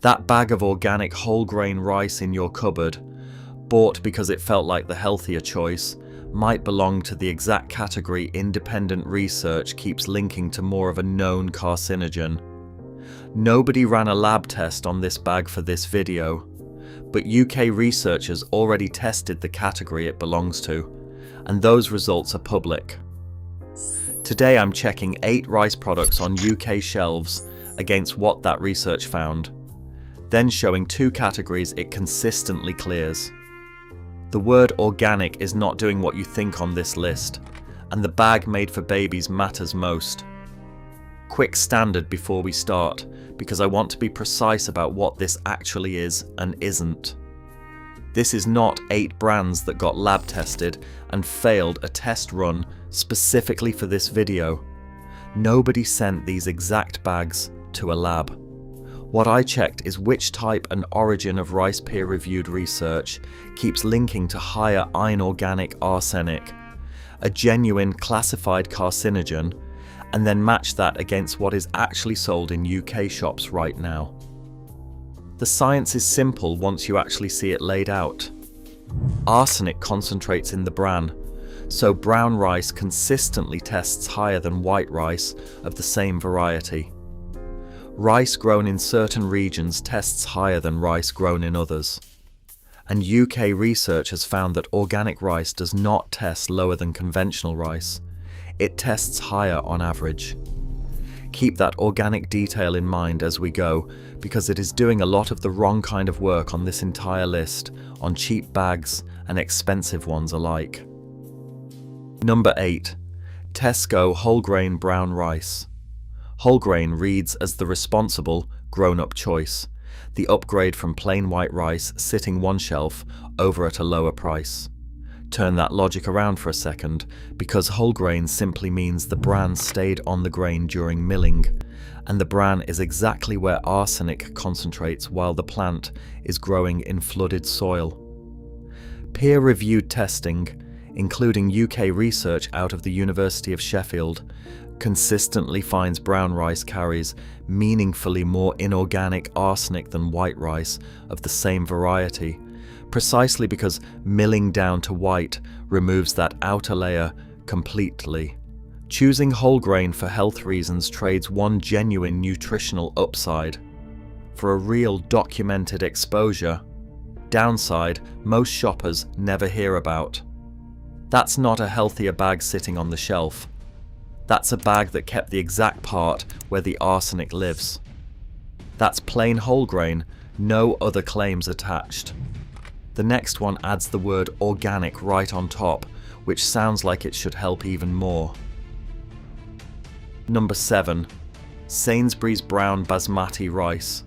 That bag of organic whole grain rice in your cupboard, bought because it felt like the healthier choice, might belong to the exact category independent research keeps linking to more of a known carcinogen. Nobody ran a lab test on this bag for this video, but UK researchers already tested the category it belongs to, and those results are public. Today I'm checking 8 rice products on UK shelves against what that research found, then showing 2 categories it consistently clears. The word organic is not doing what you think on this list, and the bag made for babies matters most. Quick standard before we start, because I want to be precise about what this actually is and isn't. This is not 8 brands that got lab tested and failed a test run specifically for this video. Nobody sent these exact bags to a lab. What I checked is which type and origin of rice peer-reviewed research keeps linking to higher inorganic arsenic, a genuine classified carcinogen, and then match that against what is actually sold in UK shops right now. The science is simple once you actually see it laid out. Arsenic concentrates in the bran, so brown rice consistently tests higher than white rice of the same variety. Rice grown in certain regions tests higher than rice grown in others. And UK research has found that organic rice does not test lower than conventional rice. It tests higher on average. Keep that organic detail in mind as we go, because it is doing a lot of the wrong kind of work on this entire list, on cheap bags and expensive ones alike. Number 8. Tesco whole grain brown rice. Whole grain reads as the responsible, grown-up choice, the upgrade from plain white rice sitting one shelf over at a lower price. Turn that logic around for a second, because whole grain simply means the bran stayed on the grain during milling, and the bran is exactly where arsenic concentrates while the plant is growing in flooded soil. Peer-reviewed testing, including UK research out of the University of Sheffield, consistently finds brown rice carries meaningfully more inorganic arsenic than white rice of the same variety, precisely because milling down to white removes that outer layer completely. Choosing whole grain for health reasons trades one genuine nutritional upside for a real documented exposure. Downside most shoppers never hear about. That's not a healthier bag sitting on the shelf. That's a bag that kept the exact part where the arsenic lives. That's plain whole grain, no other claims attached. The next one adds the word organic right on top, which sounds like it should help even more. Number 7. Sainsbury's brown basmati rice.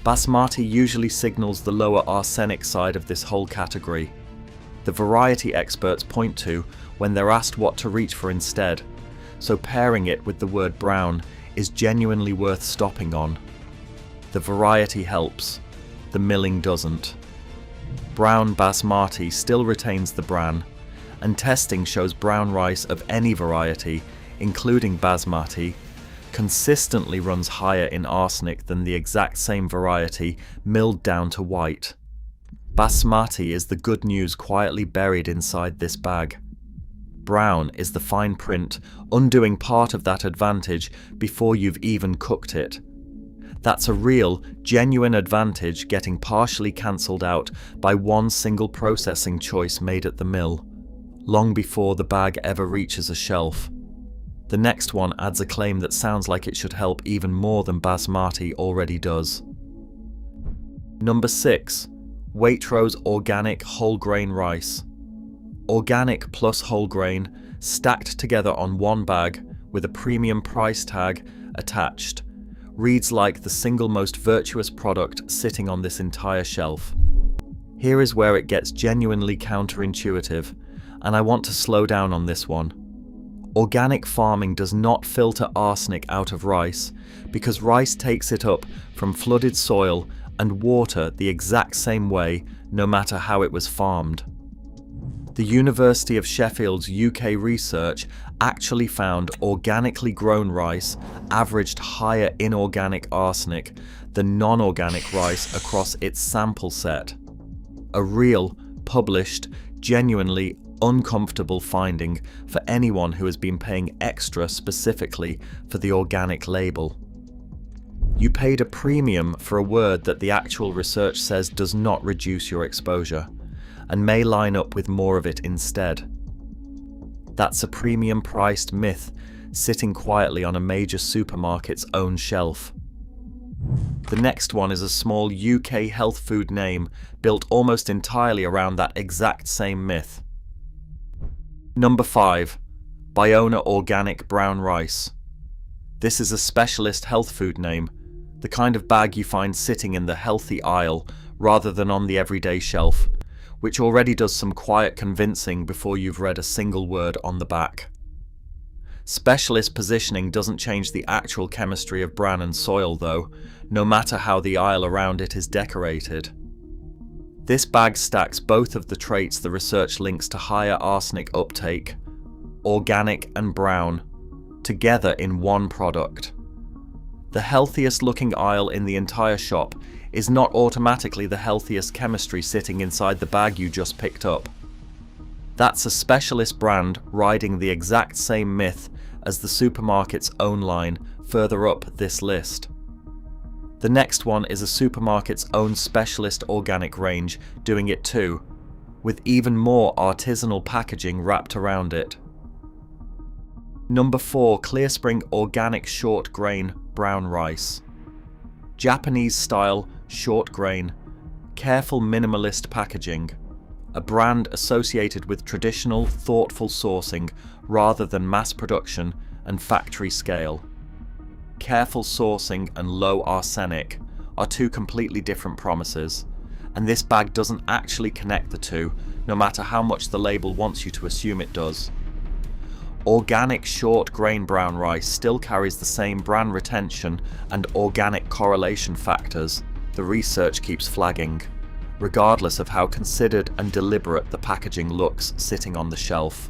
Basmati usually signals the lower arsenic side of this whole category. The variety experts point to when they're asked what to reach for instead, so pairing it with the word brown is genuinely worth stopping on. The variety helps, the milling doesn't. Brown basmati still retains the bran, and testing shows brown rice of any variety, including basmati, consistently runs higher in arsenic than the exact same variety milled down to white. Basmati is the good news quietly buried inside this bag. Brown is the fine print, undoing part of that advantage before you've even cooked it. That's a real, genuine advantage getting partially cancelled out by one single processing choice made at the mill, long before the bag ever reaches a shelf. The next one adds a claim that sounds like it should help even more than basmati already does. Number 6. Waitrose organic whole grain rice. Organic plus whole grain, stacked together on one bag with a premium price tag attached, reads like the single most virtuous product sitting on this entire shelf. Here is where it gets genuinely counterintuitive, and I want to slow down on this one. Organic farming does not filter arsenic out of rice, because rice takes it up from flooded soil and water the exact same way, no matter how it was farmed. The University of Sheffield's UK research actually found organically grown rice averaged higher inorganic arsenic the non-organic rice across its sample set. A real, published, genuinely uncomfortable finding for anyone who has been paying extra specifically for the organic label. You paid a premium for a word that the actual research says does not reduce your exposure, and may line up with more of it instead. That's a premium-priced myth sitting quietly on a major supermarket's own shelf. The next one is a small UK health food name built almost entirely around that exact same myth. Number 5. Biona Organic Brown Rice. This is a specialist health food name, the kind of bag you find sitting in the healthy aisle rather than on the everyday shelf, which already does some quiet convincing before you've read a single word on the back. Specialist positioning doesn't change the actual chemistry of bran and soil though, no matter how the aisle around it is decorated. This bag stacks both of the traits the research links to higher arsenic uptake, organic and brown, together in one product. The healthiest looking aisle in the entire shop is not automatically the healthiest chemistry sitting inside the bag you just picked up. That's a specialist brand riding the exact same myth as the supermarket's own line further up this list. The next one is a supermarket's own specialist organic range doing it too, with even more artisanal packaging wrapped around it. Number 4. Clearspring Organic Short Grain Brown Rice. Japanese style, short grain, careful minimalist packaging. A brand associated with traditional, thoughtful sourcing rather than mass production and factory scale. Careful sourcing and low arsenic are two completely different promises, and this bag doesn't actually connect the two, no matter how much the label wants you to assume it does. Organic short grain brown rice still carries the same bran retention and organic correlation factors the research keeps flagging, regardless of how considered and deliberate the packaging looks sitting on the shelf.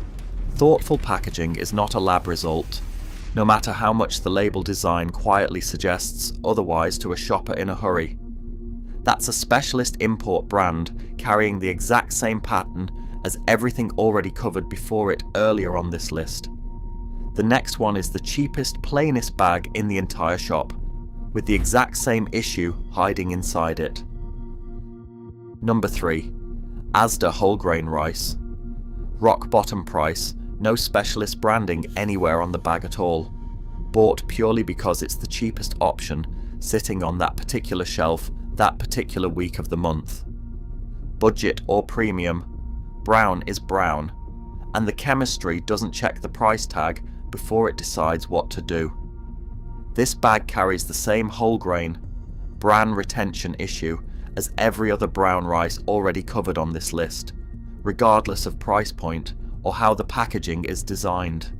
Thoughtful packaging is not a lab result, no matter how much the label design quietly suggests otherwise to a shopper in a hurry. That's a specialist import brand carrying the exact same pattern as everything already covered before it earlier on this list. The next one is the cheapest, plainest bag in the entire shop, with the exact same issue hiding inside it. Number 3. Asda whole grain rice. Rock bottom price, no specialist branding anywhere on the bag at all. Bought purely because it's the cheapest option sitting on that particular shelf that particular week of the month. Budget or premium, brown is brown, and the chemistry doesn't check the price tag before it decides what to do. This bag carries the same whole grain, bran retention issue as every other brown rice already covered on this list, regardless of price point or how the packaging is designed.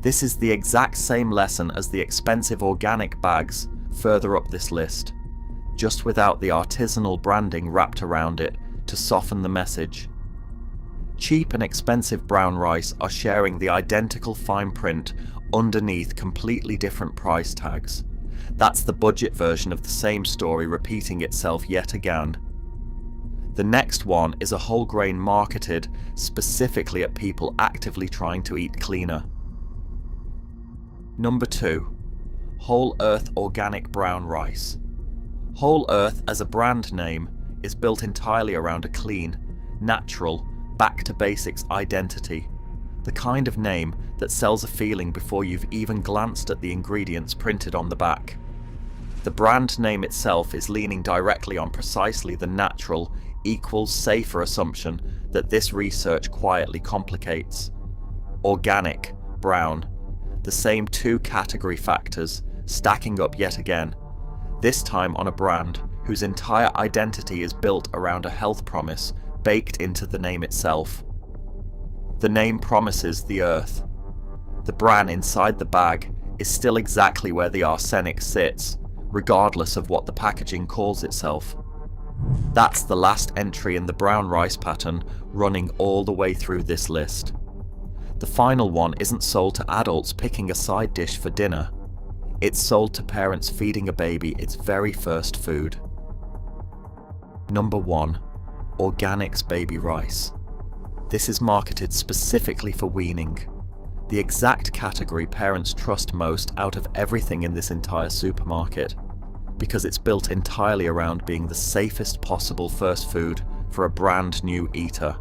This is the exact same lesson as the expensive organic bags further up this list, just without the artisanal branding wrapped around it to soften the message. Cheap and expensive brown rice are sharing the identical fine print underneath completely different price tags. That's the budget version of the same story repeating itself yet again. The next one is a whole grain marketed specifically at people actively trying to eat cleaner. Number 2. Whole Earth Organic Brown Rice. Whole Earth as a brand name is built entirely around a clean, natural, back to basics identity, the kind of name that sells a feeling before you've even glanced at the ingredients printed on the back. The brand name itself is leaning directly on precisely the natural equals safer assumption that this research quietly complicates. Organic, brown, the same two category factors stacking up yet again, this time on a brand whose entire identity is built around a health promise baked into the name itself. The name promises the earth. The bran inside the bag is still exactly where the arsenic sits, regardless of what the packaging calls itself. That's the last entry in the brown rice pattern running all the way through this list. The final one isn't sold to adults picking a side dish for dinner. It's sold to parents feeding a baby its very first food. Number 1. Organics baby rice. This is marketed specifically for weaning. The exact category parents trust most out of everything in this entire supermarket, because it's built entirely around being the safest possible first food for a brand new eater.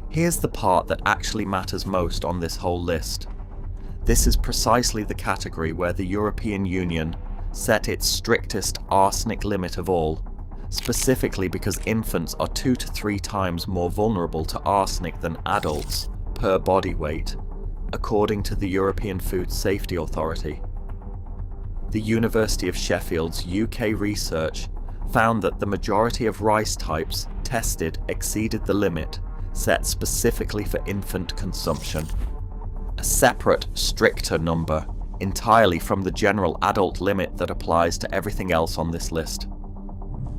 Here's the part that actually matters most on this whole list. This is precisely the category where the European Union set its strictest arsenic limit of all, specifically because infants are 2 to 3 times more vulnerable to arsenic than adults per body weight, according to the European Food Safety Authority. The University of Sheffield's UK research found that the majority of rice types tested exceeded the limit set specifically for infant consumption. A separate, stricter number, entirely from the general adult limit that applies to everything else on this list.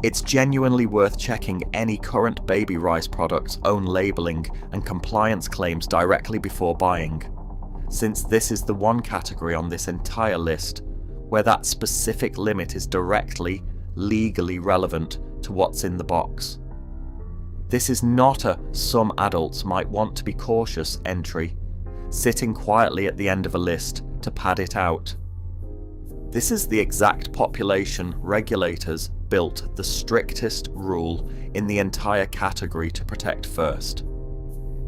It's genuinely worth checking any current baby rice product's own labelling and compliance claims directly before buying, since this is the one category on this entire list where that specific limit is directly, legally relevant to what's in the box. This is not a "some adults might want to be cautious" entry, sitting quietly at the end of a list to pad it out. This is the exact population regulators built the strictest rule in the entire category to protect first.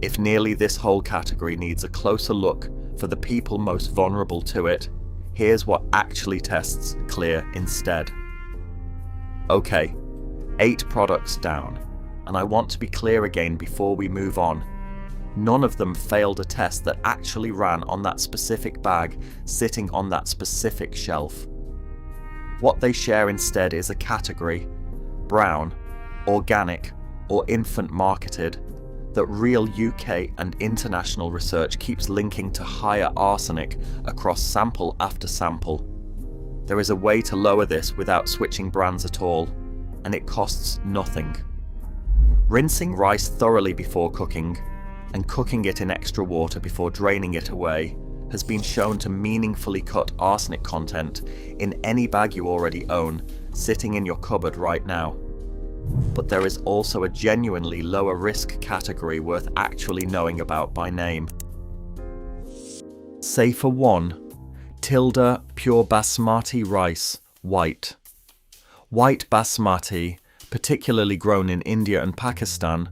If nearly this whole category needs a closer look for the people most vulnerable to it, here's what actually tests clear instead. Okay, 8 products down, and I want to be clear again before we move on. None of them failed a test that actually ran on that specific bag sitting on that specific shelf. What they share instead is a category, brown, organic, or infant marketed, that real UK and international research keeps linking to higher arsenic across sample after sample. There is a way to lower this without switching brands at all, and it costs nothing. Rinsing rice thoroughly before cooking, and cooking it in extra water before draining it away, has been shown to meaningfully cut arsenic content in any bag you already own, sitting in your cupboard right now. But there is also a genuinely lower risk category worth actually knowing about by name. Safer 1. Tilda Pure Basmati Rice, White. White Basmati, particularly grown in India and Pakistan,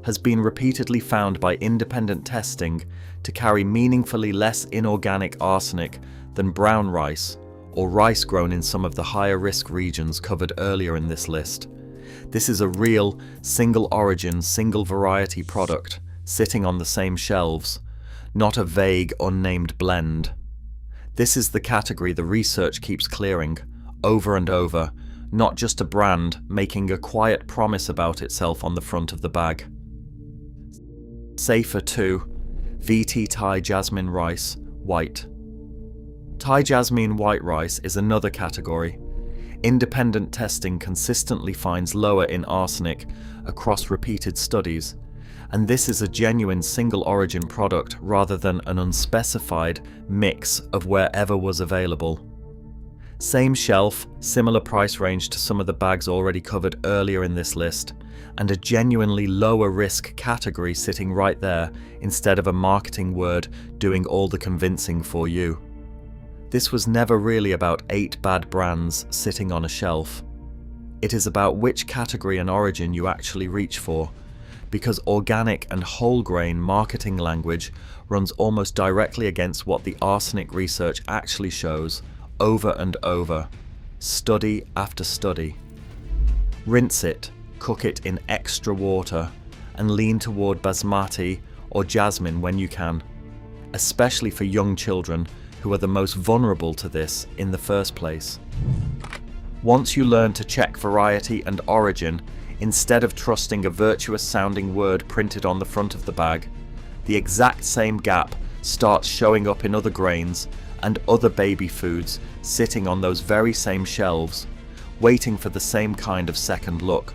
has been repeatedly found by independent testing to carry meaningfully less inorganic arsenic than brown rice, or rice grown in some of the higher risk regions covered earlier in this list. This is a real, single origin, single variety product sitting on the same shelves, not a vague, unnamed blend. This is the category the research keeps clearing, over and over, not just a brand making a quiet promise about itself on the front of the bag. Safer 2. VT Thai Jasmine Rice, White. Thai Jasmine white rice is another category. Independent testing consistently finds lower in arsenic across repeated studies, and this is a genuine single origin product rather than an unspecified mix of wherever was available. Same shelf, similar price range to some of the bags already covered earlier in this list, and a genuinely lower risk category sitting right there instead of a marketing word doing all the convincing for you. This was never really about 8 bad brands sitting on a shelf. It is about which category and origin you actually reach for, because organic and whole grain marketing language runs almost directly against what the arsenic research actually shows over and over, study after study. Rinse it, cook it in extra water, and lean toward basmati or jasmine when you can, especially for young children who are the most vulnerable to this in the first place. Once you learn to check variety and origin, instead of trusting a virtuous sounding word printed on the front of the bag, the exact same gap starts showing up in other grains and other baby foods sitting on those very same shelves, waiting for the same kind of second look.